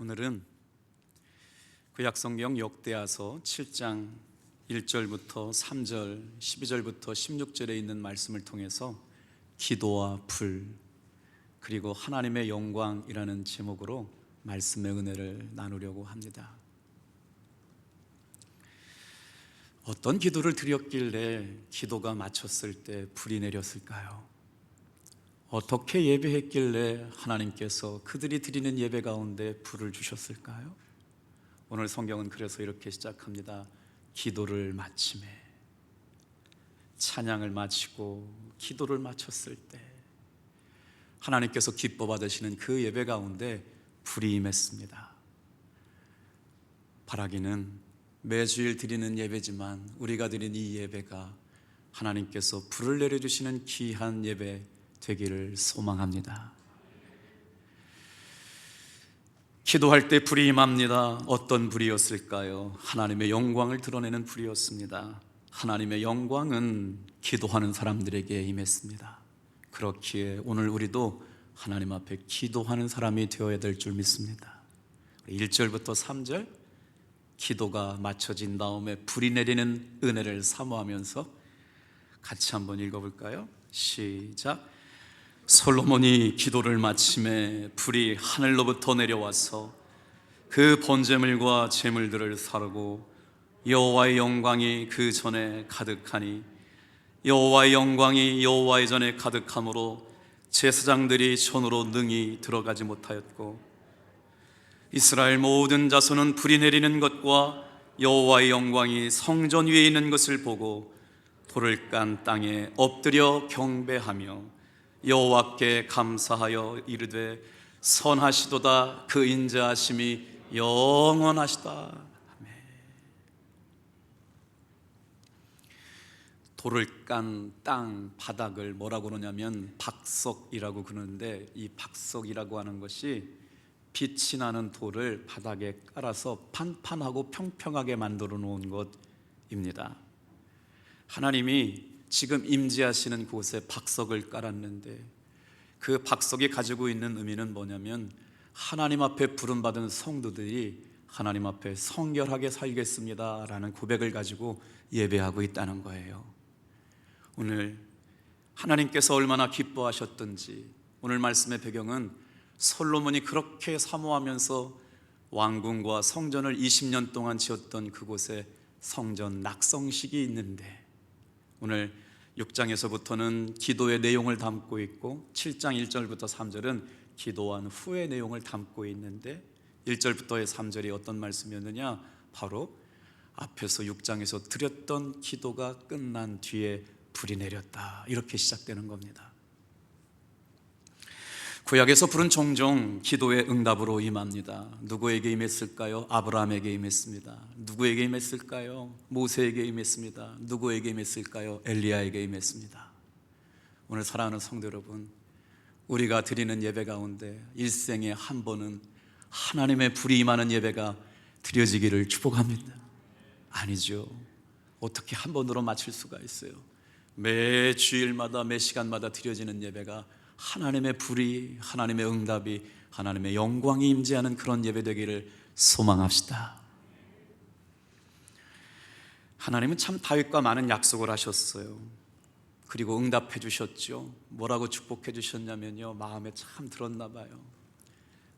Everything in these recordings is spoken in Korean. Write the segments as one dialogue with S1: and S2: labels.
S1: 오늘은 구약성경 역대하서 7장 1절부터 3절, 12절부터 16절에 있는 말씀을 통해서 기도와 불, 그리고 하나님의 영광이라는 제목으로 말씀의 은혜를 나누려고 합니다. 어떤 기도를 드렸길래 기도가 마쳤을 때 불이 내렸을까요? 어떻게 예배했길래 하나님께서 그들이 드리는 예배 가운데 불을 주셨을까요? 오늘 성경은 그래서 이렇게 시작합니다. 기도를 마치매, 찬양을 마치고 기도를 마쳤을 때 하나님께서 기뻐 받으시는 그 예배 가운데 불이 임했습니다. 바라기는 매주일 드리는 예배지만 우리가 드린 이 예배가 하나님께서 불을 내려주시는 귀한 예배 되기를 소망합니다. 기도할 때 불이 임합니다. 어떤 불이었을까요? 하나님의 영광을 드러내는 불이었습니다. 하나님의 영광은 기도하는 사람들에게 임했습니다. 그렇기에 오늘 우리도 하나님 앞에 기도하는 사람이 되어야 될 줄 믿습니다. 1절부터 3절 기도가 마쳐진 다음에 불이 내리는 은혜를 사모하면서 같이 한번 읽어볼까요? 시작. 솔로몬이 기도를 마치매 불이 하늘로부터 내려와서 그 번제물과 제물들을 사르고 여호와의 영광이 그 전에 가득하니 여호와의 영광이 여호와의 전에 가득함으로 제사장들이 전으로 능히 들어가지 못하였고 이스라엘 모든 자손은 불이 내리는 것과 여호와의 영광이 성전 위에 있는 것을 보고 돌을 깐 땅에 엎드려 경배하며 여호와께 감사하여 이르되 선하시도다 그 인자하심이 영원하시다. 아멘. 돌을 깐 땅 바닥을 뭐라고 그러냐면 박석이라고 그러는데, 이 박석이라고 하는 것이 빛이 나는 돌을 바닥에 깔아서 판판하고 평평하게 만들어 놓은 것입니다. 하나님이 지금 임재하시는 곳에 박석을 깔았는데 그 박석이 가지고 있는 의미는 뭐냐면 하나님 앞에 부름받은 성도들이 하나님 앞에 성결하게 살겠습니다 라는 고백을 가지고 예배하고 있다는 거예요. 오늘 하나님께서 얼마나 기뻐하셨던지, 오늘 말씀의 배경은 솔로몬이 그렇게 사모하면서 왕궁과 성전을 20년 동안 지었던 그곳에 성전 낙성식이 있는데, 오늘 6장에서부터는 기도의 내용을 담고 있고 7장 1절부터 3절은 기도한 후의 내용을 담고 있는데 1절부터의 3절이 어떤 말씀이었느냐? 바로 앞에서 6장에서 드렸던 기도가 끝난 뒤에 불이 내렸다, 이렇게 시작되는 겁니다. 구약에서 불은 종종 기도의 응답으로 임합니다. 누구에게 임했을까요? 아브라함에게 임했습니다. 누구에게 임했을까요? 모세에게 임했습니다. 누구에게 임했을까요? 엘리야에게 임했습니다. 오늘 사랑하는 성도 여러분, 우리가 드리는 예배 가운데 일생에 한 번은 하나님의 불이 임하는 예배가 드려지기를 축복합니다. 아니죠. 어떻게 한 번으로 마칠 수가 있어요? 매 주일마다 매 시간마다 드려지는 예배가 하나님의 불이, 하나님의 응답이, 하나님의 영광이 임재하는 그런 예배 되기를 소망합시다. 하나님은 참 다윗과 많은 약속을 하셨어요. 그리고 응답해 주셨죠. 뭐라고 축복해 주셨냐면요, 마음에 참 들었나 봐요.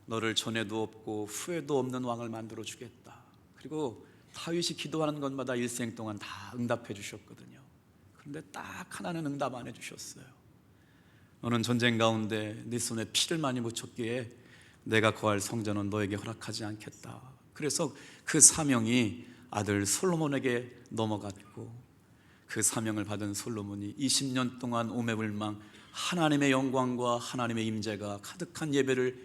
S1: 너를 전에도 없고 후에도 없는 왕을 만들어 주겠다. 그리고 다윗이 기도하는 것마다 일생 동안 다 응답해 주셨거든요. 그런데 딱 하나는 응답 안 해 주셨어요. 너는 전쟁 가운데 네 손에 피를 많이 묻혔기에 내가 거할 성전은 너에게 허락하지 않겠다. 그래서 그 사명이 아들 솔로몬에게 넘어갔고, 그 사명을 받은 솔로몬이 20년 동안 오매불망 하나님의 영광과 하나님의 임재가 가득한 예배를,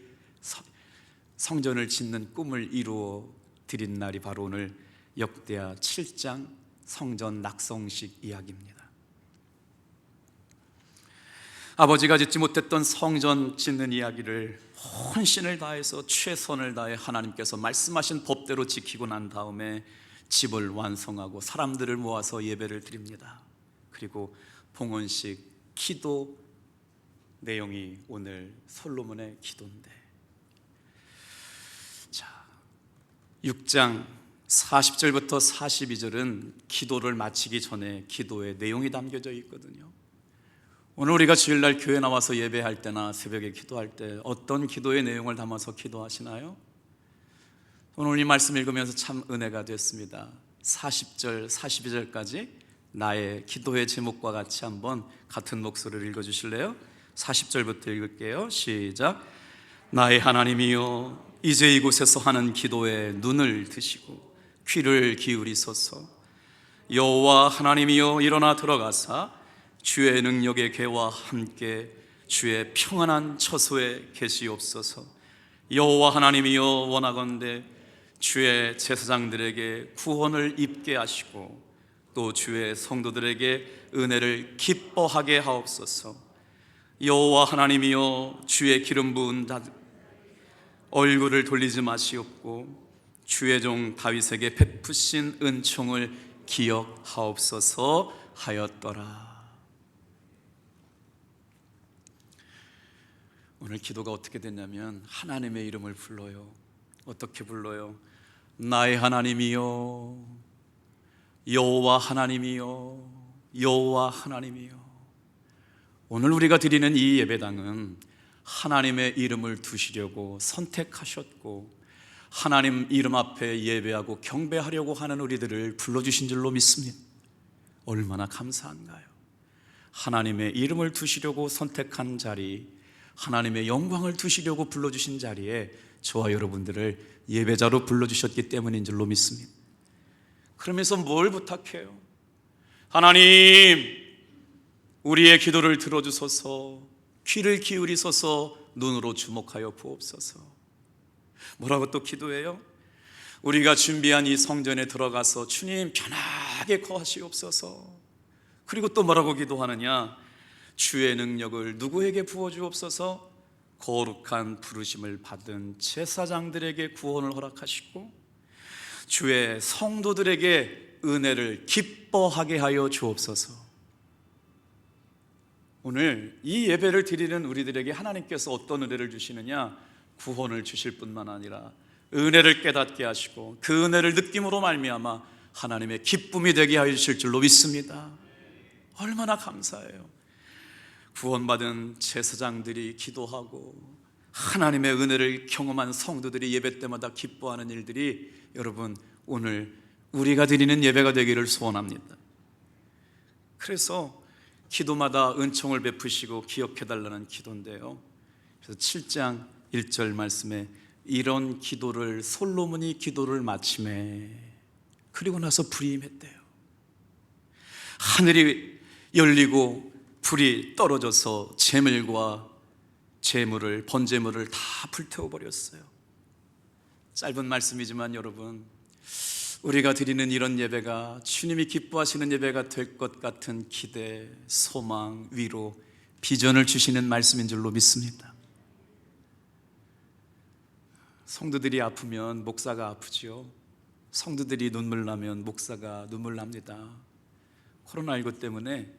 S1: 성전을 짓는 꿈을 이루어 드린 날이 바로 오늘 역대하 7장 성전 낙성식 이야기입니다. 아버지가 짓지 못했던 성전 짓는 이야기를 혼신을 다해서 최선을 다해 하나님께서 말씀하신 법대로 지키고 난 다음에 집을 완성하고 사람들을 모아서 예배를 드립니다. 그리고 봉헌식 기도 내용이 오늘 솔로몬의 기도인데, 자, 6장 40절부터 42절은 기도를 마치기 전에 기도의 내용이 담겨져 있거든요. 오늘 우리가 주일날 교회 나와서 예배할 때나 새벽에 기도할 때 어떤 기도의 내용을 담아서 기도하시나요? 오늘 이 말씀 읽으면서 참 은혜가 됐습니다. 40절, 42절까지 나의 기도의 제목과 같이 한번 같은 목소리를 읽어주실래요? 40절부터 읽을게요. 시작. 나의 하나님이여, 이제 이곳에서 하는 기도에 눈을 드시고 귀를 기울이소서. 여호와 하나님이여, 일어나 들어가사 주의 능력의 개와 함께 주의 평안한 처소에 계시옵소서. 여호와 하나님이여, 원하건대 주의 제사장들에게 구원을 입게 하시고 또 주의 성도들에게 은혜를 기뻐하게 하옵소서. 여호와 하나님이여, 주의 기름 부은 얼굴을 돌리지 마시옵고 주의 종 다윗에게 베푸신 은총을 기억하옵소서 하였더라. 오늘 기도가 어떻게 됐냐면 하나님의 이름을 불러요. 어떻게 불러요? 나의 하나님이여, 여호와 하나님이여, 여호와 하나님이여. 오늘 우리가 드리는 이 예배당은 하나님의 이름을 두시려고 선택하셨고 하나님 이름 앞에 예배하고 경배하려고 하는 우리들을 불러주신 줄로 믿습니다. 얼마나 감사한가요? 하나님의 이름을 두시려고 선택한 자리, 하나님의 영광을 두시려고 불러주신 자리에 저와 여러분들을 예배자로 불러주셨기 때문인 줄로 믿습니다. 그러면서 뭘 부탁해요? 하나님, 우리의 기도를 들어주소서, 귀를 기울이소서, 눈으로 주목하여 보옵소서. 뭐라고 또 기도해요? 우리가 준비한 이 성전에 들어가서 주님 편하게 거하시옵소서. 그리고 또 뭐라고 기도하느냐? 주의 능력을 누구에게 부어주옵소서. 거룩한 부르심을 받은 제사장들에게 구원을 허락하시고 주의 성도들에게 은혜를 기뻐하게 하여 주옵소서. 오늘 이 예배를 드리는 우리들에게 하나님께서 어떤 은혜를 주시느냐? 구원을 주실 뿐만 아니라 은혜를 깨닫게 하시고 그 은혜를 느낌으로 말미암아 하나님의 기쁨이 되게 하여 주실 줄로 믿습니다. 얼마나 감사해요. 구원받은 제사장들이 기도하고 하나님의 은혜를 경험한 성도들이 예배 때마다 기뻐하는 일들이 여러분 오늘 우리가 드리는 예배가 되기를 소원합니다. 그래서 기도마다 은총을 베푸시고 기억해달라는 기도인데요, 그래서 7장 1절 말씀에 이런 기도를 솔로몬이 기도를 마침에 그리고 나서 불이 임했대요. 하늘이 열리고 불이 떨어져서 재물과 재물을 번제물을 다 불태워버렸어요. 짧은 말씀이지만 여러분, 우리가 드리는 이런 예배가 주님이 기뻐하시는 예배가 될 것 같은 기대, 소망, 위로, 비전을 주시는 말씀인 줄로 믿습니다. 성도들이 아프면 목사가 아프지요. 성도들이 눈물 나면 목사가 눈물 납니다. 코로나19 때문에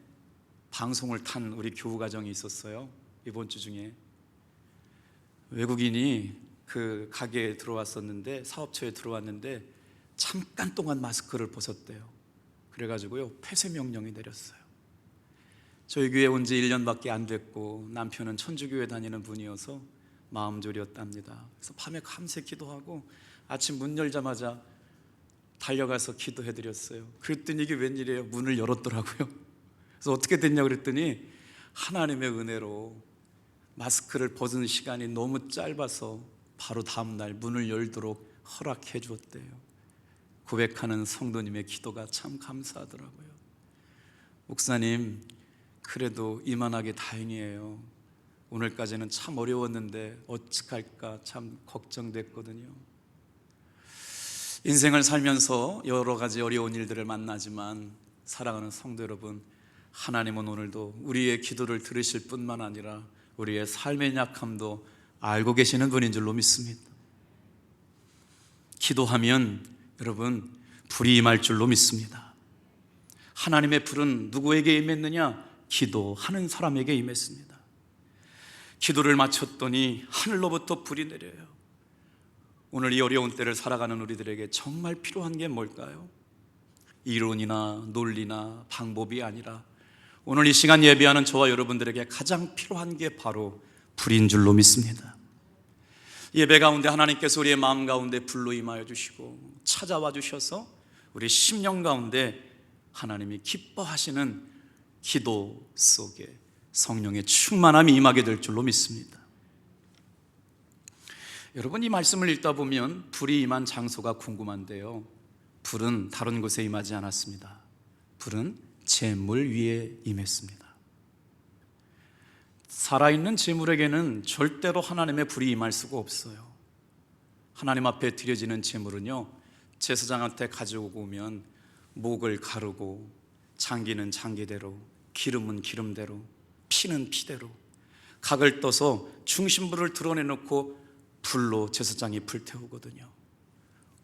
S1: 방송을 탄 우리 교우 가정이 있었어요. 이번 주 중에 외국인이 그 가게에 들어왔었는데, 사업처에 들어왔는데 잠깐 동안 마스크를 벗었대요. 그래가지고요 폐쇄 명령이 내렸어요. 저희 교회 온 지 1년밖에 안 됐고 남편은 천주교회 다니는 분이어서 마음 졸였답니다. 그래서 밤에 밤새 기도하고 아침 문 열자마자 달려가서 기도해드렸어요. 그랬더니 이게 웬일이에요? 문을 열었더라고요. 그래서 어떻게 됐냐 그랬더니 하나님의 은혜로 마스크를 벗은 시간이 너무 짧아서 바로 다음날 문을 열도록 허락해 주었대요. 고백하는 성도님의 기도가 참 감사하더라고요. 목사님, 그래도 이만하게 다행이에요. 오늘까지는 참 어려웠는데 어떡할까 참 걱정됐거든요. 인생을 살면서 여러 가지 어려운 일들을 만나지만 사랑하는 성도 여러분, 하나님은 오늘도 우리의 기도를 들으실 뿐만 아니라 우리의 삶의 약함도 알고 계시는 분인 줄로 믿습니다. 기도하면 여러분 불이 임할 줄로 믿습니다. 하나님의 불은 누구에게 임했느냐? 기도하는 사람에게 임했습니다. 기도를 마쳤더니 하늘로부터 불이 내려요. 오늘 이 어려운 때를 살아가는 우리들에게 정말 필요한 게 뭘까요? 이론이나 논리나 방법이 아니라 오늘 이 시간 예배하는 저와 여러분들에게 가장 필요한 게 바로 불인 줄로 믿습니다. 예배 가운데 하나님께서 우리의 마음 가운데 불로 임하여 주시고 찾아와 주셔서 우리 심령 가운데 하나님이 기뻐하시는 기도 속에 성령의 충만함이 임하게 될 줄로 믿습니다. 여러분, 이 말씀을 읽다 보면 불이 임한 장소가 궁금한데요, 불은 다른 곳에 임하지 않았습니다. 불은 재물 위에 임했습니다. 살아있는 재물에게는 절대로 하나님의 불이 임할 수가 없어요. 하나님 앞에 드려지는 재물은요, 제사장한테 가져오고 오면 목을 가르고 장기는 장기대로, 기름은 기름대로, 피는 피대로 각을 떠서 중심부를 드러내놓고 불로 제사장이 불태우거든요.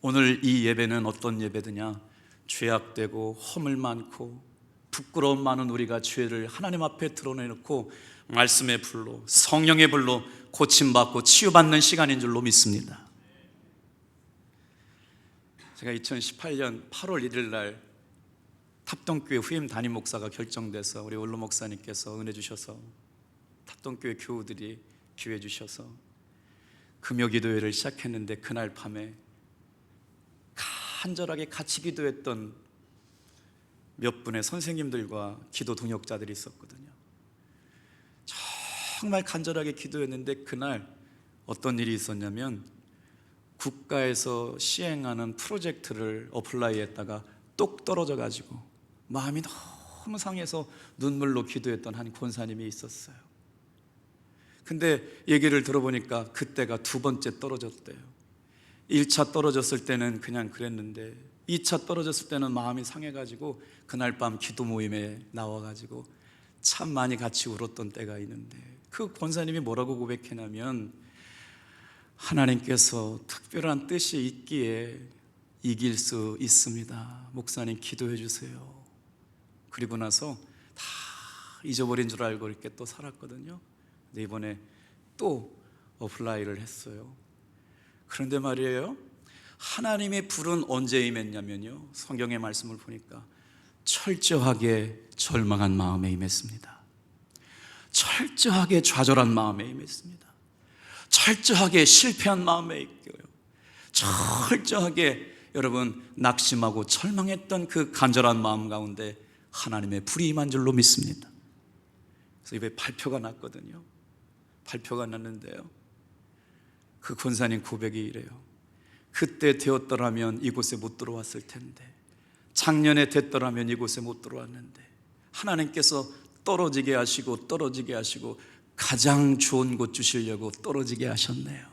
S1: 오늘 이 예배는 어떤 예배드냐? 죄악되고 허물 많고 부끄러움 많은 우리가 죄를 하나님 앞에 드러내놓고 말씀의 불로, 성령의 불로 고침받고 치유받는 시간인 줄로 믿습니다. 제가 2018년 8월 1일 날 탑동교회 후임 담임 목사가 결정돼서 우리 원로 목사님께서 은혜 주셔서 탑동교회 교우들이 기회 주셔서 금요기도회를 시작했는데, 그날 밤에 간절하게 같이 기도했던 몇 분의 선생님들과 기도 동역자들이 있었거든요. 정말 간절하게 기도했는데 그날 어떤 일이 있었냐면, 국가에서 시행하는 프로젝트를 어플라이했다가 똑 떨어져 가지고 마음이 너무 상해서 눈물로 기도했던 한 권사님이 있었어요. 근데 얘기를 들어보니까 그때가 두 번째 떨어졌대요. 1차 떨어졌을 때는 그냥 그랬는데 2차 떨어졌을 때는 마음이 상해가지고 그날 밤 기도 모임에 나와가지고 참 많이 같이 울었던 때가 있는데, 그 권사님이 뭐라고 고백했냐면, 하나님께서 특별한 뜻이 있기에 이길 수 있습니다. 목사님 기도해 주세요. 그리고 나서 다 잊어버린 줄 알고 이렇게 또 살았거든요. 근데 이번에 또 어플라이를 했어요. 그런데 말이에요, 하나님의 불은 언제 임했냐면요, 성경의 말씀을 보니까 철저하게 절망한 마음에 임했습니다. 철저하게 좌절한 마음에 임했습니다. 철저하게 실패한 마음에 있고요, 철저하게 여러분 낙심하고 절망했던 그 간절한 마음 가운데 하나님의 불이 임한 줄로 믿습니다. 그래서 이번에 발표가 났거든요. 발표가 났는데요, 그 권사님 고백이 이래요. 그때 되었더라면 이곳에 못 들어왔을 텐데, 작년에 됐더라면 이곳에 못 들어왔는데, 하나님께서 떨어지게 하시고 가장 좋은 곳 주시려고 떨어지게 하셨네요.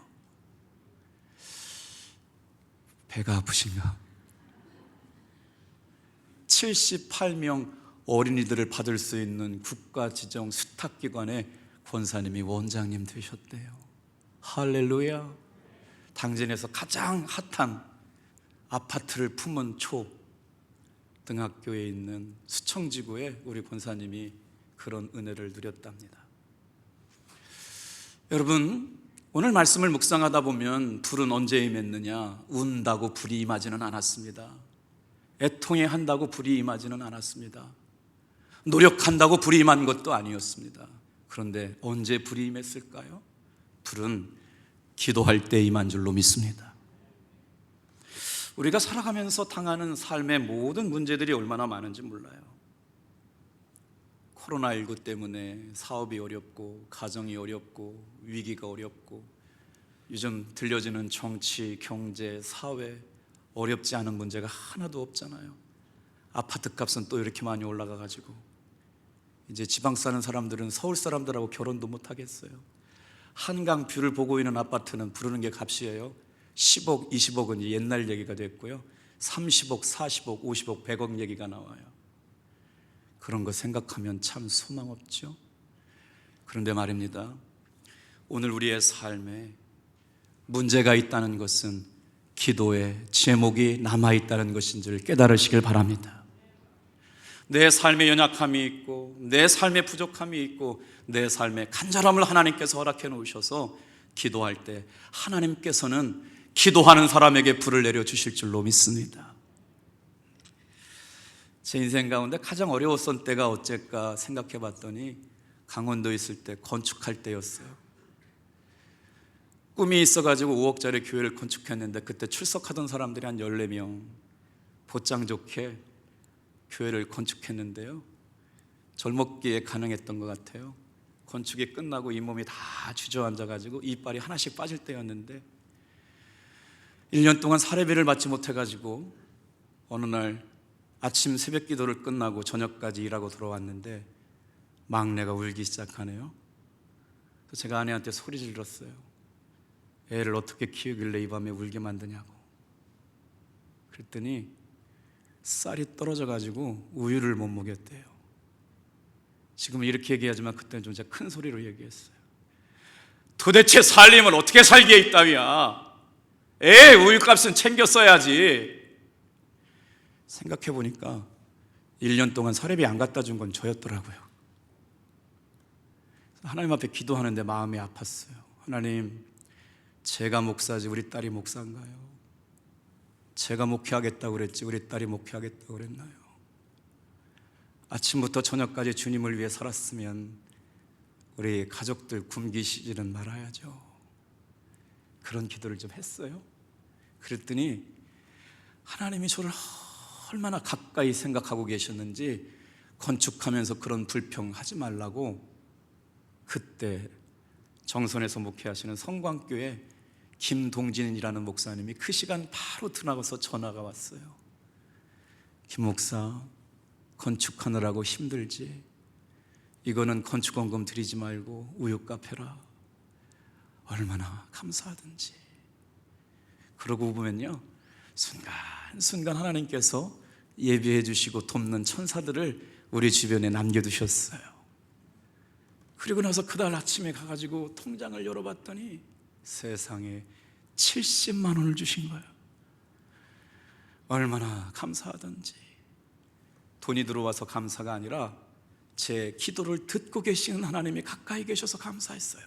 S1: 배가 아프신가? 78명 어린이들을 받을 수 있는 국가 지정 수탁기관의 권사님이 원장님 되셨대요. 할렐루야. 당진에서 가장 핫한 아파트를 품은 초등학교에 있는 수청지구에 우리 권사님이 그런 은혜를 누렸답니다. 여러분, 오늘 말씀을 묵상하다 보면 불은 언제 임했느냐? 운다고 불이 임하지는 않았습니다. 애통해 한다고 불이 임하지는 않았습니다. 노력한다고 불이 임한 것도 아니었습니다. 그런데 언제 불이 임했을까요? 불은 기도할 때 임한 줄로 믿습니다. 우리가 살아가면서 당하는 삶의 모든 문제들이 얼마나 많은지 몰라요. 코로나19 때문에 사업이 어렵고, 가정이 어렵고, 위기가 어렵고, 요즘 들려지는 정치, 경제, 사회 어렵지 않은 문제가 하나도 없잖아요. 아파트 값은 또 이렇게 많이 올라가가지고 이제 지방 사는 사람들은 서울 사람들하고 결혼도 못 하겠어요. 한강 뷰를 보고 있는 아파트는 부르는 게 값이에요. 10억, 20억은 옛날 얘기가 됐고요, 30억, 40억, 50억, 100억 얘기가 나와요. 그런 거 생각하면 참 소망 없죠. 그런데 말입니다, 오늘 우리의 삶에 문제가 있다는 것은 기도의 제목이 남아있다는 것인 줄 깨달으시길 바랍니다. 내 삶에 연약함이 있고, 내 삶에 부족함이 있고, 내 삶에 간절함을 하나님께서 허락해 놓으셔서 기도할 때 하나님께서는 기도하는 사람에게 불을 내려주실 줄로 믿습니다. 제 인생 가운데 가장 어려웠던 때가 어째까 생각해 봤더니 강원도에 있을 때 건축할 때였어요. 꿈이 있어가지고 5억짜리 교회를 건축했는데 그때 출석하던 사람들이 한 14명, 보장 좋게 교회를 건축했는데요, 젊었기에 가능했던 것 같아요. 건축이 끝나고 이 몸이 다 주저앉아가지고 이빨이 하나씩 빠질 때였는데 1년 동안 사례비를 받지 못해가지고 어느 날 아침 새벽 기도를 끝나고 저녁까지 일하고 들어왔는데 막내가 울기 시작하네요. 그래서 제가 아내한테 소리 질렀어요. 애를 어떻게 키우길래 이 밤에 울게 만드냐고. 그랬더니 쌀이 떨어져가지고 우유를 못 먹였대요. 지금은 이렇게 얘기하지만 그때는 좀 진짜 큰 소리로 얘기했어요. 도대체 살림을 어떻게 살기에 있다위야. 애 우유값은 챙겨 써야지. 생각해보니까 1년 동안 사례비 안 갖다 준 건 저였더라고요. 하나님 앞에 기도하는데 마음이 아팠어요. 하나님, 제가 목사지 우리 딸이 목사인가요? 제가 목회하겠다고 그랬지 우리 딸이 목회하겠다고 그랬나요? 아침부터 저녁까지 주님을 위해 살았으면 우리 가족들 굶기시지는 말아야죠. 그런 기도를 좀 했어요. 그랬더니 하나님이 저를 얼마나 가까이 생각하고 계셨는지 건축하면서 그런 불평하지 말라고 그때 정선에서 목회하시는 성광교회 김동진이라는 목사님이 그 시간 바로 드나가서 전화가 왔어요. 김 목사, 건축하느라고 힘들지? 이거는 건축원금 드리지 말고 우유값 해라. 얼마나 감사하든지. 그러고 보면요, 순간순간 하나님께서 예비해 주시고 돕는 천사들을 우리 주변에 남겨두셨어요. 그리고 나서 그날 아침에 가가지고 통장을 열어봤더니 세상에 70만 원을 주신 거예요. 얼마나 감사하던지. 돈이 들어와서 감사가 아니라 제 기도를 듣고 계시는 하나님이 가까이 계셔서 감사했어요.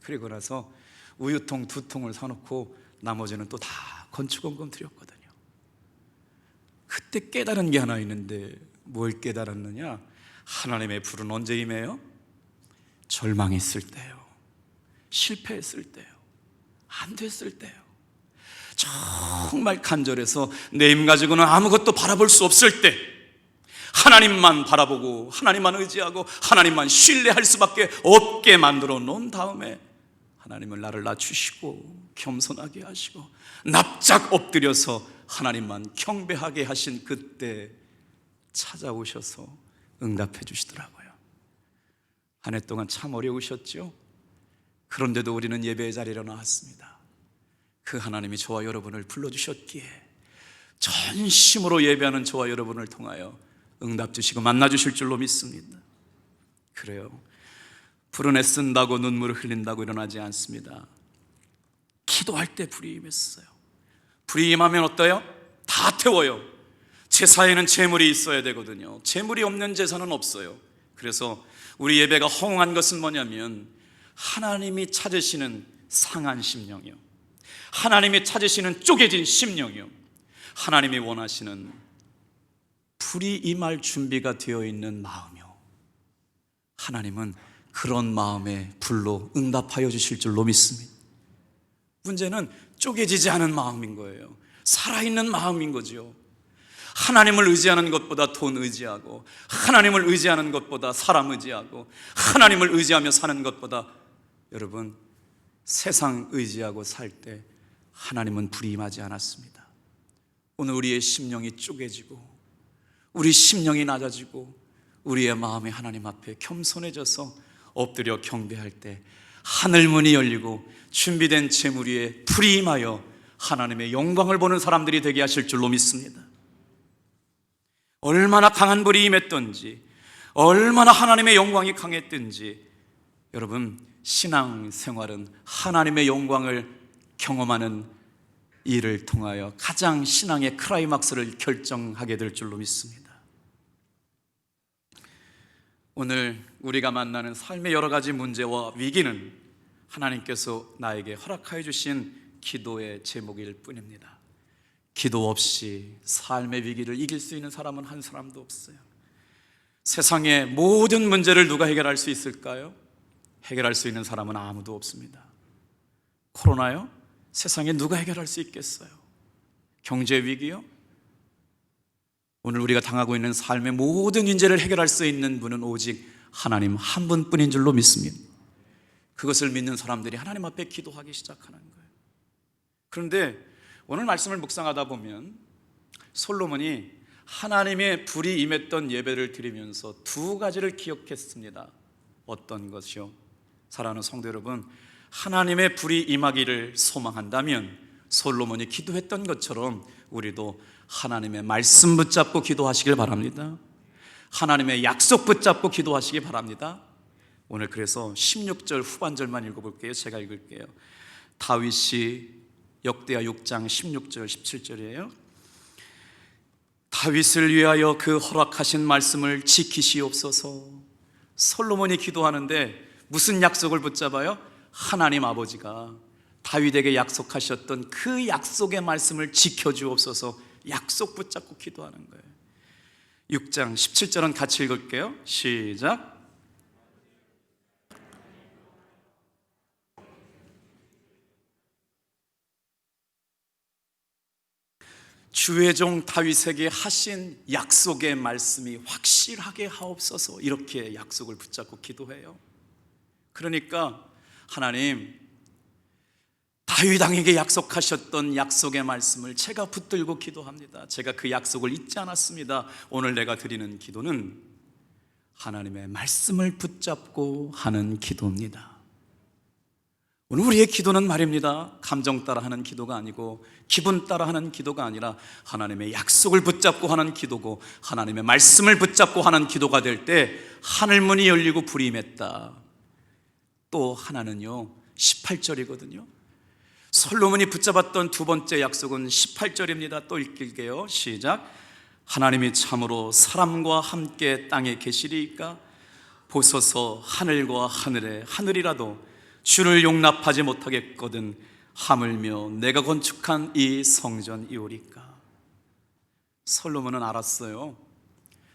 S1: 그리고 나서 우유통 2통을 사놓고 나머지는 또 다 건축원금 드렸거든요. 그때 깨달은 게 하나 있는데 뭘 깨달았느냐? 하나님의 불은 언제 임해요? 절망했을 때요, 실패했을 때요, 안 됐을 때요, 정말 간절해서 내 힘 가지고는 아무것도 바라볼 수 없을 때 하나님만 바라보고 하나님만 의지하고 하나님만 신뢰할 수밖에 없게 만들어 놓은 다음에 하나님은 나를 낮추시고 겸손하게 하시고 납작 엎드려서 하나님만 경배하게 하신 그때 찾아오셔서 응답해 주시더라고요. 한 해 동안 참 어려우셨죠? 그런데도 우리는 예배의 자리로 나왔습니다. 그 하나님이 저와 여러분을 불러주셨기에 전심으로 예배하는 저와 여러분을 통하여 응답 주시고 만나 주실 줄로 믿습니다. 그래요, 불은 애쓴다고 눈물을 흘린다고 일어나지 않습니다. 기도할 때 불이 임했어요. 불이 임하면 어때요? 다 태워요. 제사에는 제물이 있어야 되거든요. 제물이 없는 제사는 없어요. 그래서 우리 예배가 허용한 것은 뭐냐면 하나님이 찾으시는 상한 심령이요, 하나님이 찾으시는 쪼개진 심령이요, 하나님이 원하시는 불이 임할 준비가 되어 있는 마음이요, 하나님은 그런 마음에 불로 응답하여 주실 줄로 믿습니다. 문제는 쪼개지지 않은 마음인 거예요. 살아있는 마음인 거죠. 하나님을 의지하는 것보다 돈 의지하고, 하나님을 의지하는 것보다 사람 의지하고, 하나님을 의지하며 사는 것보다 여러분 세상 의지하고 살 때 하나님은 불이 임하지 않았습니다. 오늘 우리의 심령이 쪼개지고 우리 심령이 낮아지고 우리의 마음이 하나님 앞에 겸손해져서 엎드려 경배할 때 하늘 문이 열리고 준비된 제물 위에 불이 임하여 하나님의 영광을 보는 사람들이 되게 하실 줄로 믿습니다. 얼마나 강한 불이 임했던지, 얼마나 하나님의 영광이 강했던지, 여러분 신앙생활은 하나님의 영광을 경험하는 일을 통하여 가장 신앙의 클라이막스를 결정하게 될 줄로 믿습니다. 오늘 우리가 만나는 삶의 여러 가지 문제와 위기는 하나님께서 나에게 허락하여 주신 기도의 제목일 뿐입니다. 기도 없이 삶의 위기를 이길 수 있는 사람은 한 사람도 없어요. 세상의 모든 문제를 누가 해결할 수 있을까요? 해결할 수 있는 사람은 아무도 없습니다. 코로나요? 세상에 누가 해결할 수 있겠어요? 경제 위기요? 오늘 우리가 당하고 있는 삶의 모든 문제를 해결할 수 있는 분은 오직 하나님 한 분뿐인 줄로 믿습니다. 그것을 믿는 사람들이 하나님 앞에 기도하기 시작하는 거예요. 그런데 오늘 말씀을 묵상하다 보면 솔로몬이 하나님의 불이 임했던 예배를 드리면서 두 가지를 기억했습니다. 어떤 것이요? 사랑하는 성도 여러분, 하나님의 불이 임하기를 소망한다면 솔로몬이 기도했던 것처럼 우리도 하나님의 말씀 붙잡고 기도하시길 바랍니다. 하나님의 약속 붙잡고 기도하시기 바랍니다. 오늘 그래서 16절 후반절만 읽어볼게요. 제가 읽을게요. 다윗이 역대하 6장 16절 17절이에요. 다윗을 위하여 그 허락하신 말씀을 지키시옵소서. 솔로몬이 기도하는데 무슨 약속을 붙잡아요? 하나님 아버지가 다윗에게 약속하셨던 그 약속의 말씀을 지켜주옵소서. 약속 붙잡고 기도하는 거예요. 6장 17절은 같이 읽을게요. 시작. 주의 종 다윗에게 하신 약속의 말씀이 확실하게 하옵소서. 이렇게 약속을 붙잡고 기도해요. 그러니까 하나님, 다윗 왕에게 약속하셨던 약속의 말씀을 제가 붙들고 기도합니다. 제가 그 약속을 잊지 않았습니다. 오늘 내가 드리는 기도는 하나님의 말씀을 붙잡고 하는 기도입니다. 오늘 우리의 기도는 말입니다, 감정 따라 하는 기도가 아니고 기분 따라 하는 기도가 아니라 하나님의 약속을 붙잡고 하는 기도고 하나님의 말씀을 붙잡고 하는 기도가 될 때 하늘문이 열리고 불이 임했다. 또 하나는요 18절이거든요 솔로몬이 붙잡았던 두 번째 약속은 18절입니다 또 읽을게요. 시작. 하나님이 참으로 사람과 함께 땅에 계시리이까 보소서 하늘과 하늘에 하늘이라도 주를 용납하지 못하겠거든 하물며 내가 건축한 이 성전이오리까. 솔로몬은 알았어요.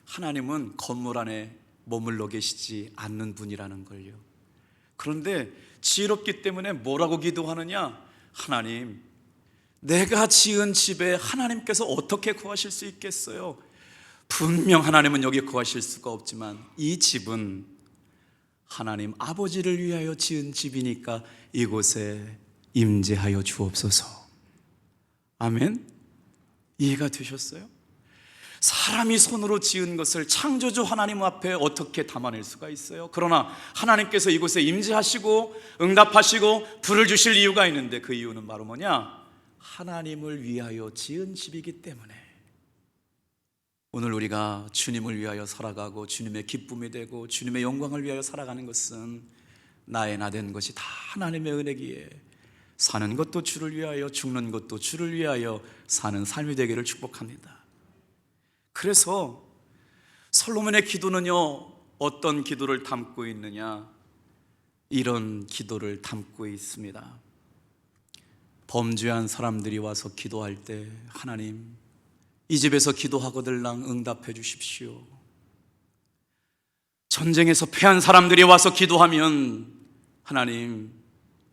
S1: 하나님은 건물 안에 머물러 계시지 않는 분이라는 걸요. 그런데 지혜롭기 때문에 뭐라고 기도하느냐? 하나님, 내가 지은 집에 하나님께서 어떻게 거하실 수 있겠어요? 분명 하나님은 여기 거하실 수가 없지만 이 집은 하나님 아버지를 위하여 지은 집이니까 이곳에 임재하여 주옵소서. 아멘. 이해가 되셨어요? 사람이 손으로 지은 것을 창조주 하나님 앞에 어떻게 담아낼 수가 있어요? 그러나 하나님께서 이곳에 임재하시고 응답하시고 불을 주실 이유가 있는데 그 이유는 바로 뭐냐? 하나님을 위하여 지은 집이기 때문에. 오늘 우리가 주님을 위하여 살아가고 주님의 기쁨이 되고 주님의 영광을 위하여 살아가는 것은 나의 나 된 것이 다 하나님의 은혜기에 사는 것도 주를 위하여 죽는 것도 주를 위하여 사는 삶이 되기를 축복합니다. 그래서 솔로몬의 기도는요 어떤 기도를 담고 있느냐? 이런 기도를 담고 있습니다. 범죄한 사람들이 와서 기도할 때 하나님 이 집에서 기도하거들랑 응답해 주십시오. 전쟁에서 패한 사람들이 와서 기도하면 하나님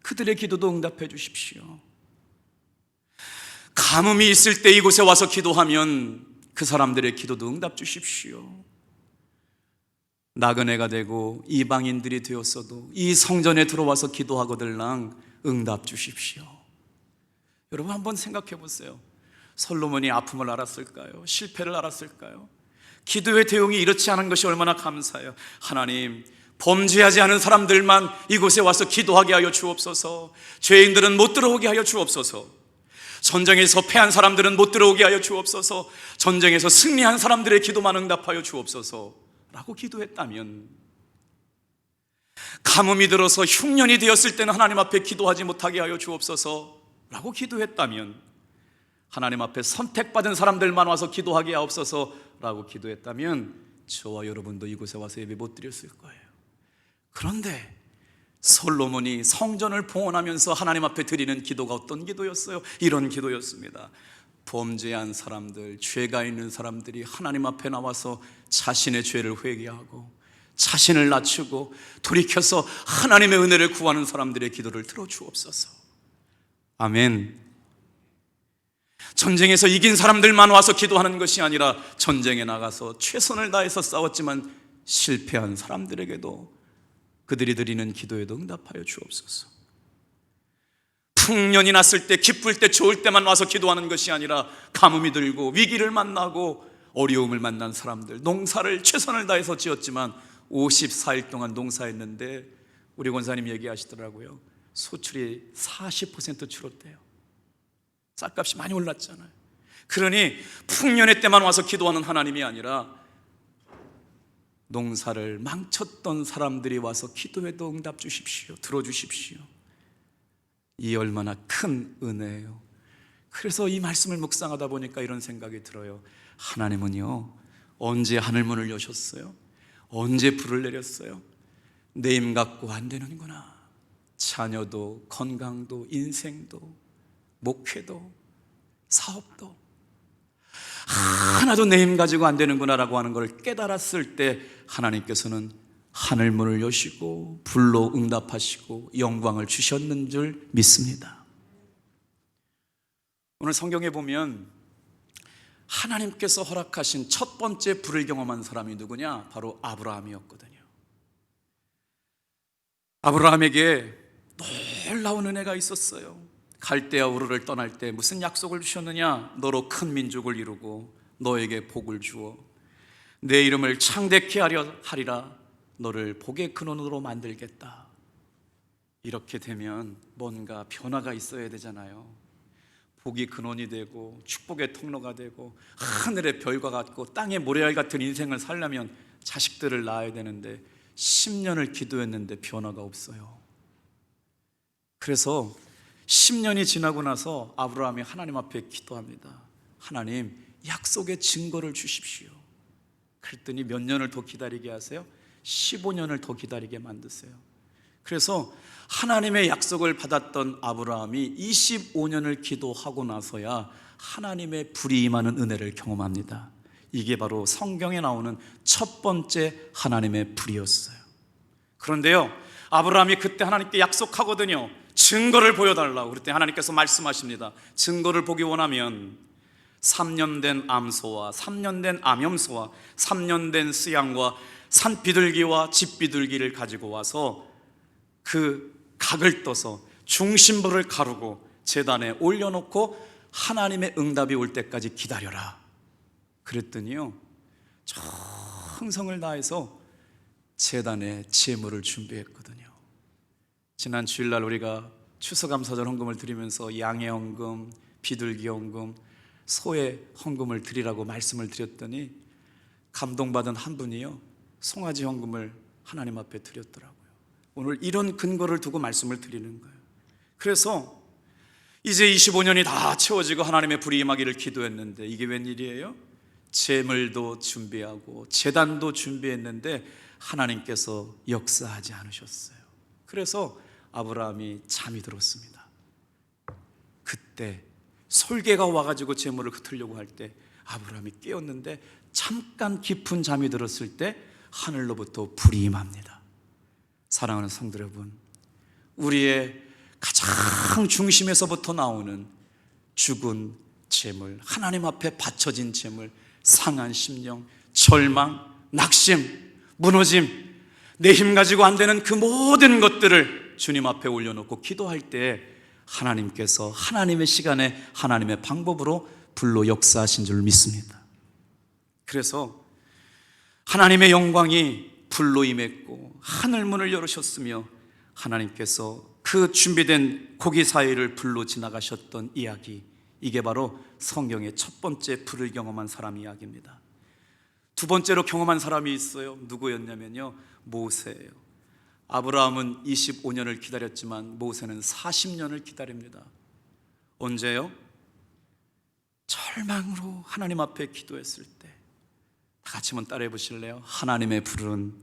S1: 그들의 기도도 응답해 주십시오. 가뭄이 있을 때 이곳에 와서 기도하면 그 사람들의 기도도 응답 주십시오. 나그네가 되고 이방인들이 되었어도 이 성전에 들어와서 기도하거들랑 응답 주십시오. 여러분 한번 생각해 보세요. 솔로몬이 아픔을 알았을까요? 실패를 알았을까요? 기도의 대응이 이렇지 않은 것이 얼마나 감사해요. 하나님, 범죄하지 않은 사람들만 이곳에 와서 기도하게 하여 주옵소서. 죄인들은 못 들어오게 하여 주옵소서. 전쟁에서 패한 사람들은 못 들어오게 하여 주옵소서. 전쟁에서 승리한 사람들의 기도만 응답하여 주옵소서 라고 기도했다면, 가뭄이 들어서 흉년이 되었을 때는 하나님 앞에 기도하지 못하게 하여 주옵소서 라고 기도했다면, 하나님 앞에 선택받은 사람들만 와서 기도하게 하옵소서 라고 기도했다면 저와 여러분도 이곳에 와서 예배 못 드렸을 거예요. 그런데 솔로몬이 성전을 봉헌하면서 하나님 앞에 드리는 기도가 어떤 기도였어요? 이런 기도였습니다. 범죄한 사람들, 죄가 있는 사람들이 하나님 앞에 나와서 자신의 죄를 회개하고 자신을 낮추고 돌이켜서 하나님의 은혜를 구하는 사람들의 기도를 들어주옵소서. 아멘. 전쟁에서 이긴 사람들만 와서 기도하는 것이 아니라 전쟁에 나가서 최선을 다해서 싸웠지만 실패한 사람들에게도 그들이 드리는 기도에도 응답하여 주옵소서. 풍년이 났을 때, 기쁠 때, 좋을 때만 와서 기도하는 것이 아니라 가뭄이 들고 위기를 만나고 어려움을 만난 사람들, 농사를 최선을 다해서 지었지만 54일 동안 농사했는데 우리 권사님 얘기하시더라고요. 소출이 40% 줄었대요. 쌀값이 많이 올랐잖아요. 그러니 풍년의 때만 와서 기도하는 하나님이 아니라 농사를 망쳤던 사람들이 와서 기도해도 응답 주십시오. 들어주십시오. 이 얼마나 큰 은혜예요. 그래서 이 말씀을 묵상하다 보니까 이런 생각이 들어요. 하나님은요, 언제 하늘문을 여셨어요? 언제 불을 내렸어요? 내 힘 갖고 안 되는구나. 자녀도, 건강도, 인생도, 목회도, 사업도 하나도 내 힘 가지고 안 되는구나라고 하는 걸 깨달았을 때 하나님께서는 하늘문을 여시고 불로 응답하시고 영광을 주셨는 줄 믿습니다. 오늘 성경에 보면 하나님께서 허락하신 첫 번째 불을 경험한 사람이 누구냐? 바로 아브라함이었거든요. 아브라함에게 놀라운 은혜가 있었어요. 갈대아 우르를 떠날 때 무슨 약속을 주셨느냐? 너로 큰 민족을 이루고 너에게 복을 주어 내 이름을 창대케 하리라. 너를 복의 근원으로 만들겠다. 이렇게 되면 뭔가 변화가 있어야 되잖아요. 복이 근원이 되고 축복의 통로가 되고 하늘의 별과 같고 땅의 모래알 같은 인생을 살려면 자식들을 낳아야 되는데 10년을 기도했는데 변화가 없어요. 그래서 10년이 지나고 나서 아브라함이 하나님 앞에 기도합니다. 하나님, 약속의 증거를 주십시오. 그랬더니 몇 년을 더 기다리게 하세요? 15년을 더 기다리게 만드세요. 그래서 하나님의 약속을 받았던 아브라함이 25년을 기도하고 나서야 하나님의 불이 임하는 은혜를 경험합니다. 이게 바로 성경에 나오는 첫 번째 하나님의 불이었어요. 그런데요, 아브라함이 그때 하나님께 약속하거든요. 증거를 보여달라고. 그때 하나님께서 말씀하십니다. 증거를 보기 원하면 3년 된 암소와 3년 된 암염소와 3년 된 수양과 산비둘기와 집비둘기를 가지고 와서 그 각을 떠서 중심부를 가르고 제단에 올려놓고 하나님의 응답이 올 때까지 기다려라. 그랬더니요, 정성을 다해서 제단에 제물을 준비했거든요. 지난 주일날 우리가 추수감사절 헌금을 드리면서 양의 헌금, 비둘기 헌금, 소의 헌금을 드리라고 말씀을 드렸더니 감동받은 한 분이요, 송아지 헌금을 하나님 앞에 드렸더라고요. 오늘 이런 근거를 두고 말씀을 드리는 거예요. 그래서 이제 25년이 다 채워지고 하나님의 불이 임하기를 기도했는데 이게 웬일이에요? 제물도 준비하고 제단도 준비했는데 하나님께서 역사하지 않으셨어요. 그래서 아브라함이 잠이 들었습니다. 그때 솔개가 와가지고 제물을 흩으려고 할 때 아브라함이 깨었는데 잠깐 깊은 잠이 들었을 때 하늘로부터 불이 임합니다. 사랑하는 성도 여러분, 우리의 가장 중심에서부터 나오는 죽은 제물, 하나님 앞에 바쳐진 제물, 상한 심령, 절망, 낙심, 무너짐, 내 힘 가지고 안 되는 그 모든 것들을 주님 앞에 올려놓고 기도할 때 하나님께서 하나님의 시간에 하나님의 방법으로 불로 역사하신 줄 믿습니다. 그래서 하나님의 영광이 불로 임했고 하늘문을 열으셨으며 하나님께서 그 준비된 고기 사이를 불로 지나가셨던 이야기, 이게 바로 성경의 첫 번째 불을 경험한 사람 이야기입니다. 두 번째로 경험한 사람이 있어요. 누구였냐면요, 모세예요. 아브라함은 25년을 기다렸지만 모세는 40년을 기다립니다. 언제요? 절망으로 하나님 앞에 기도했을 때. 다 같이 한번 따라해 보실래요? 하나님의 불은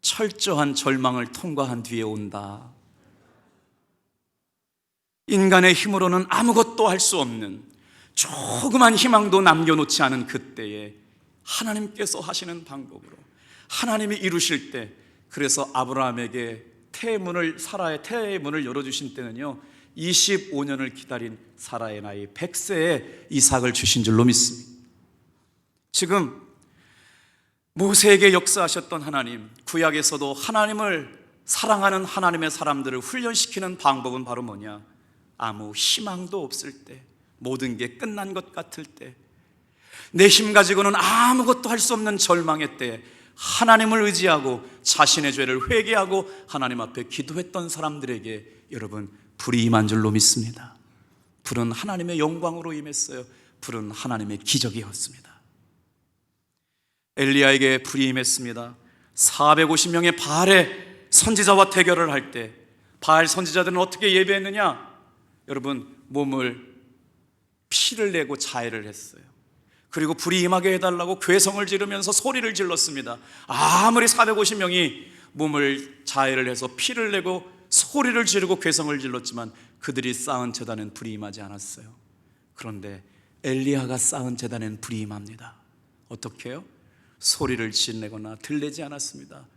S1: 철저한 절망을 통과한 뒤에 온다. 인간의 힘으로는 아무것도 할 수 없는 조그만 희망도 남겨놓지 않은 그때에 하나님께서 하시는 방법으로 하나님이 이루실 때, 그래서 아브라함에게 사라의 태문을 열어주신 때는요 25년을 기다린 사라의 나이 100세에 이삭을 주신 줄로 믿습니다. 지금 모세에게 역사하셨던 하나님, 구약에서도 하나님을 사랑하는 하나님의 사람들을 훈련시키는 방법은 바로 뭐냐? 아무 희망도 없을 때, 모든 게 끝난 것 같을 때, 내 힘 가지고는 아무것도 할 수 없는 절망의 때 하나님을 의지하고 자신의 죄를 회개하고 하나님 앞에 기도했던 사람들에게 여러분 불이 임한 줄로 믿습니다. 불은 하나님의 영광으로 임했어요. 불은 하나님의 기적이었습니다. 엘리야에게 불이 임했습니다. 450명의 바알의 선지자와 대결을 할 때 바알 선지자들은 어떻게 예배했느냐? 여러분 몸을 피를 내고 자해를 했어요. 그리고 불이 임하게 해달라고 괴성을 지르면서 소리를 질렀습니다. 아무리 450명이 몸을 자해를 해서 피를 내고 소리를 지르고 괴성을 질렀지만 그들이 쌓은 제단엔 불이 임하지 않았어요. 그런데 엘리야가 쌓은 제단엔 불이 임합니다. 어떻게 해요? 소리를 지내거나 들리지 않았습니다.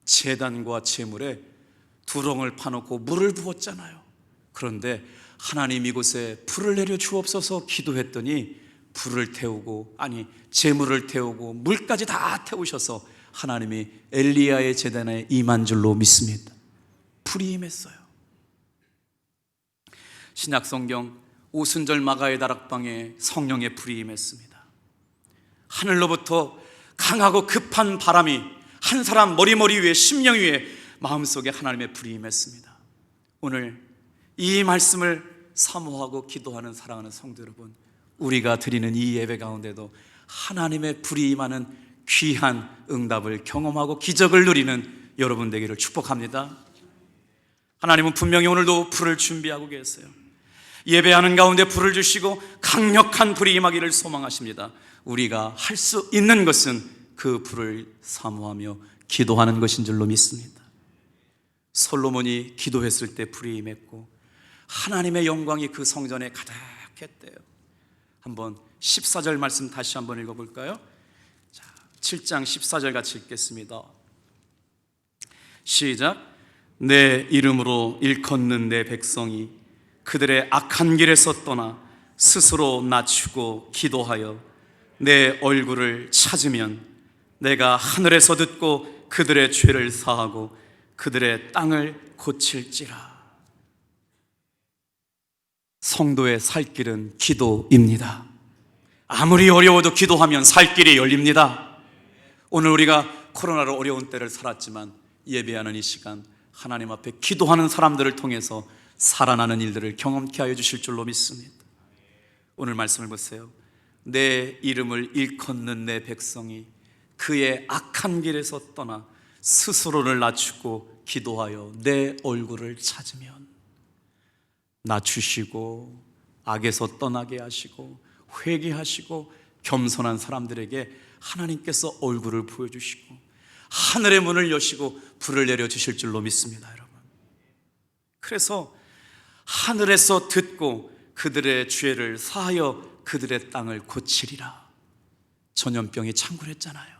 S1: 제단과 제물에 두렁을 파놓고 물을 부었잖아요. 그런데 하나님 이곳에 불을 내려 주옵소서 기도했더니 불을 태우고, 제물을 태우고 물까지 다 태우셔서 하나님이 엘리야의 제단에 임한 줄로 믿습니다. 불이 임했어요. 신약성경 오순절 마가의 다락방에 성령의 불이 임했습니다. 하늘로부터 강하고 급한 바람이 한 사람 머리 위에, 심령 위에, 마음속에 하나님의 불이 임했습니다. 오늘 이 말씀을 사모하고 기도하는 사랑하는 성도 여러분, 우리가 드리는 이 예배 가운데도 하나님의 불이 임하는 귀한 응답을 경험하고 기적을 누리는 여러분 되기를 축복합니다. 하나님은 분명히 오늘도 불을 준비하고 계세요. 예배하는 가운데 불을 주시고 강력한 불이 임하기를 소망하십니다. 우리가 할 수 있는 것은 그 불을 사모하며 기도하는 것인 줄로 믿습니다. 솔로몬이 기도했을 때 불이 임했고 하나님의 영광이 그 성전에 가득했대요. 한번 14절 말씀 다시 한번 읽어볼까요? 7장 14절 같이 읽겠습니다. 시작. 내 이름으로 일컫는 내 백성이 그들의 악한 길에서 떠나 스스로 낮추고 기도하여 내 얼굴을 찾으면 내가 하늘에서 듣고 그들의 죄를 사하고 그들의 땅을 고칠지라. 성도의 살 길은 기도입니다. 아무리 어려워도 기도하면 살 길이 열립니다. 오늘 우리가 코로나로 어려운 때를 살았지만 예배하는 이 시간 하나님 앞에 기도하는 사람들을 통해서 살아나는 일들을 경험케 하여 주실 줄로 믿습니다. 오늘 말씀을 보세요. 내 이름을 일컫는 내 백성이 그의 악한 길에서 떠나 스스로를 낮추고 기도하여 내 얼굴을 찾으면, 낮추시고 악에서 떠나게 하시고 회개하시고 겸손한 사람들에게 하나님께서 얼굴을 보여주시고 하늘의 문을 여시고 불을 내려주실 줄로 믿습니다. 여러분, 그래서 하늘에서 듣고 그들의 죄를 사하여 그들의 땅을 고치리라. 전염병이 창궐했잖아요.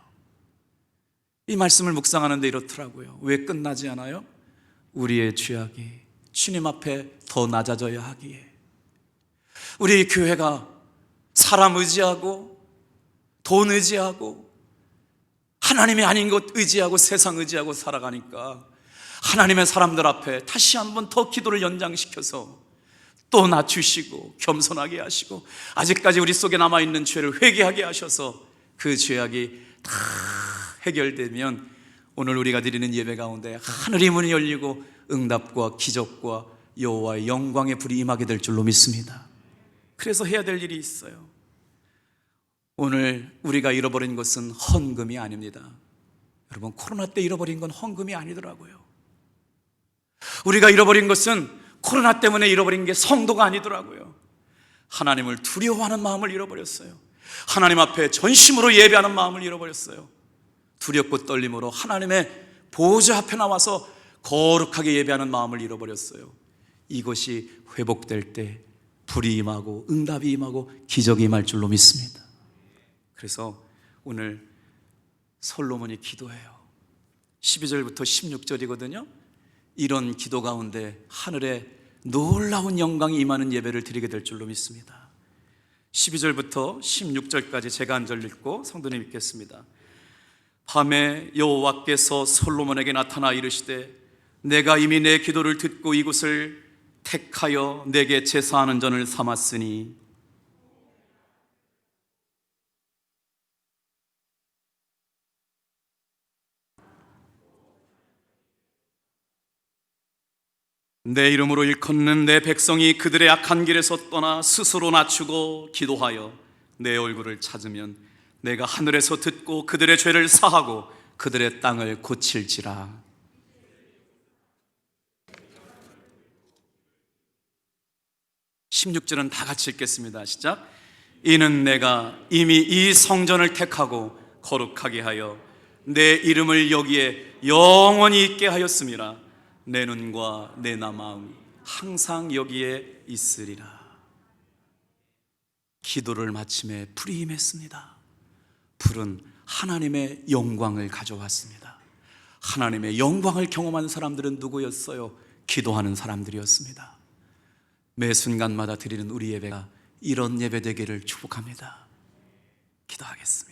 S1: 이 말씀을 묵상하는데 이렇더라고요. 왜 끝나지 않아요? 우리의 죄악이 주님 앞에 더 낮아져야 하기에, 우리 교회가 사람 의지하고 돈 의지하고 하나님이 아닌 것 의지하고 세상 의지하고 살아가니까 하나님의 사람들 앞에 다시 한번 더 기도를 연장시켜서 또 낮추시고 겸손하게 하시고 아직까지 우리 속에 남아있는 죄를 회개하게 하셔서 그 죄악이 다 해결되면 오늘 우리가 드리는 예배 가운데 하늘의 문이 열리고 응답과 기적과 여호와의 영광의 불이 임하게 될 줄로 믿습니다. 그래서 해야 될 일이 있어요. 오늘 우리가 잃어버린 것은 헌금이 아닙니다. 여러분, 코로나 때 잃어버린 건 헌금이 아니더라고요. 우리가 잃어버린 것은 코로나 때문에 잃어버린 게 성도가 아니더라고요. 하나님을 두려워하는 마음을 잃어버렸어요. 하나님 앞에 전심으로 예배하는 마음을 잃어버렸어요. 두렵고 떨림으로 하나님의 보좌 앞에 나와서 거룩하게 예배하는 마음을 잃어버렸어요. 이것이 회복될 때 불이 임하고 응답이 임하고 기적이 임할 줄로 믿습니다. 그래서 오늘 솔로몬이 기도해요. 12절부터 16절이거든요. 이런 기도 가운데 하늘에 놀라운 영광이 임하는 예배를 드리게 될 줄로 믿습니다. 12절부터 16절까지 제가 한 절 읽고 성도님 읽겠습니다. 밤에 여호와께서 솔로몬에게 나타나 이르시되 내가 이미 내 기도를 듣고 이곳을 택하여 내게 제사하는 전을 삼았으니 내 이름으로 일컫는 내 백성이 그들의 악한 길에서 떠나 스스로 낮추고 기도하여 내 얼굴을 찾으면 내가 하늘에서 듣고 그들의 죄를 사하고 그들의 땅을 고칠지라. 16절은 다 같이 읽겠습니다. 시작. 이는 내가 이미 이 성전을 택하고 거룩하게 하여 내 이름을 여기에 영원히 있게 하였음이라. 내 눈과 내 마음이 항상 여기에 있으리라. 기도를 마침에 불이 임했습니다. 불은 하나님의 영광을 가져왔습니다. 하나님의 영광을 경험한 사람들은 누구였어요? 기도하는 사람들이었습니다. 매 순간마다 드리는 우리 예배가 이런 예배 되기를 축복합니다. 기도하겠습니다.